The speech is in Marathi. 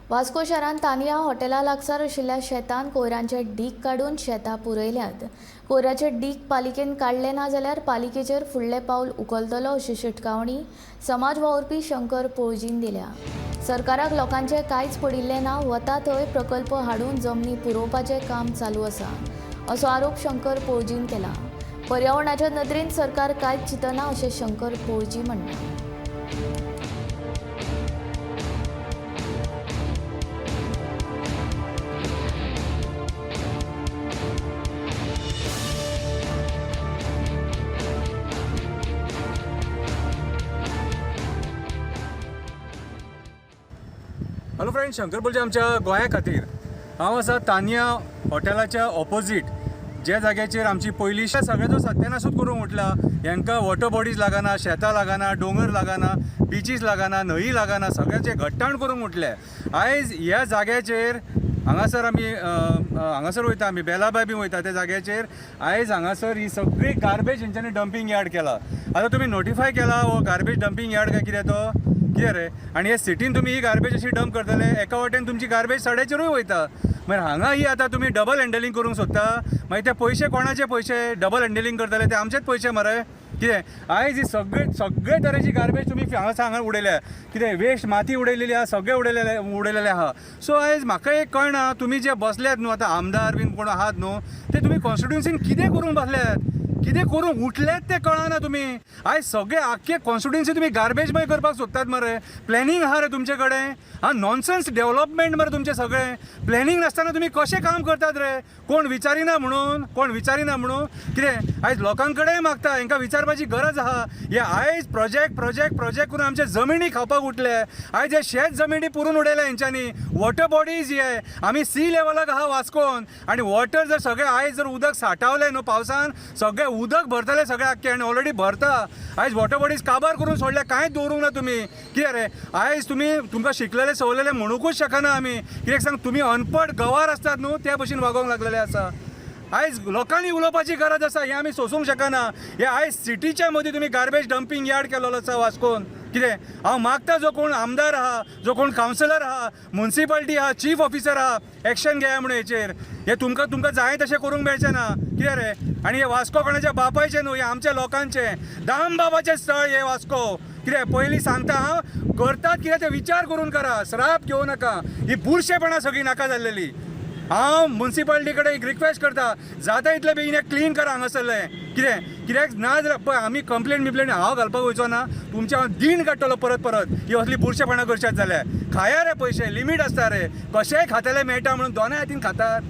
वास्को शहरात तानिया हॉटेला लागसार आशिल्ल्या शेतान कोयरांचे डीग काढून शेतां पुरयल्यात। कोयराचे डीग पालिकेन काढले ना जाल्यार पालिकेचेर फुडले पावल उखलतलो अशी शिटकावणी समाज वावुरपी शंकर पळजीन दिल्या। सरकाराक लोकांचे कांयच पडिल्ले ना, वता थंय प्रकल्प हाडून जमनी पुरोवपाचें काम चालू आसा असो आरोप शंकर पळजीन केला। पर्यावरणाच्या नदरेन सरकार कांयच चिंतना अशें शंकर पळजी म्हणटा। हॅलो फ्रेंड्स, शंकर पळजी आमच्या गोंया खातीर हांव आसा तानिया हॉटेलाच्या ऑपोजीट जे जाग्याचेर आमची पयलींच्या सगळ्याचो सत्यानासूच करूंक उठला। हांकां वॉटर बॉडीज लागना, शेतां लागना, डोंगर लागना, बिचीस लागना, न्हंयी लागना, सगळ्याचे घट्टाण करूंक उठले। आयज ह्या जाग्याचेर हांगासर वयता आमी बेलाबाय बी वयता त्या जाग्याचेर। आयज हांगासर ही सगळी गार्बेज हेंच्यांनी डंपिंग यार्ड केला। आतां तुमी नोटिफाय केला हो गार्बेज डंपिंग यार्ड काय कितें तो कितें रे? आनी हे सिटीन तुमी ही गार्बेज अशी डंप करतले, एका वाटेन तुमची गार्बेज सड्याचेरूय वयता। मागीर हांगा ही आतां तुमी डबल हँडलिंग करूंक सोदता, मागीर ते पयशे कोणाचे पयशे डबल हँडलिंग करतले ते आमचेच पयशे मरे कितें? आयज ही सगळे तरेची गार्बेज तुमी हांगा उडयल्या, कितें वेस्ट माती उडयलेली आहा, सगळे उडयलेले आहा। सो आयज म्हाका एक कळना, तुमी जे बसल्यात न्हू आतां आमदार बीन कोण आहात न्हू, ते तुमी कॉन्स्टिट्युन्सीन कितें करूंक बसल्यात, कितें करूंक उठल्यात ते कळना तुमी। आयज सगळे आख्खे कॉन्स्टिट्युन्सी तुमी गार्बेजमय करपाक सोदतात मरे। प्लॅनिंग आहा रे तुमचे कडेन? नॉनसेन्स डेव्हलपमेंट मरे तुमचे सगळे। प्लॅनिंग नासतना तुमी कशें काम करतात रे? कोण विचारिना म्हणून कितें? आयज लोकां कडेन मागता, हांकां विचारपाची गरज आहा। हे आयज प्रोजेक्ट करून आमचे जमिनी खावपाक उठले। आयज हे शेत जमिनी पुरून उडयल्या हेंच्यांनी। वॉटर बॉडीज हे आमी सी लेवलाक आहा वास्कोन, आनी वॉटर जर सगळे आयज जर उदक सांठवलें न्हू पावसान, सगळे उदक भरतले सगळे आख्खे, आनी ऑलरेडी भरता। आयज वॉटर बॉडीज काबार करून सोडले, कांयच दवरूंक ना तुमी कितें रे? आयज तुमकां शिकलेले सवलेले म्हणूंकूच शकना आमी। कित्याक सांग, तुमी अनपड गवार आसतात न्हू, त्या भशेन वागोवंक लागलेले आसा। आयज लोकांनी उलोवपाची गरज आसा, हे आमी सोसूंक शकना। हे आयज सिटीच्या मदीं तुमी गार्बेज डंपिंग यार्ड केलेलो आसा वास्कोन। कितें हांव मागता, जो कोण आमदार आहा, जो कोण कावन्सिलर आहा, म्युनिसिपालिटी आहा, चीफ ऑफिसर आहा, एक्शन घेया म्हणून हेचेर। हे तुमकां जाय तशें करूंक मेळचें ना कितें रे? आनी हे वास्को कोणाच्या बापायचें न्हू, हे आमच्या लोकांचें दाम बाबाचें स्थळ हे वास्को। कितें पयलीं सांगता हांव, करतात कितें ते विचार करून करा, श्राप घेवं नाका। ही बुरशेपणां सगळी नाका जाल्लेली। हांव म्युनिसिपालिटी कडेन एक रिक्वेस्ट करता, जाता इतले बेगीन हें क्लीन करा हांगासरलें। कित्याक ना जाल्यार पळय आमी कंप्लेंट हांव घालपाक वयचो ना, तुमचे हांव दीन काडटलो परत। ही असली बुरशेपणां करशात जाल्यार। खाया रे पयशे, लिमीट आसता रे। कशेंय खातेले मेळटा म्हणून दोनाय हातीन खातात।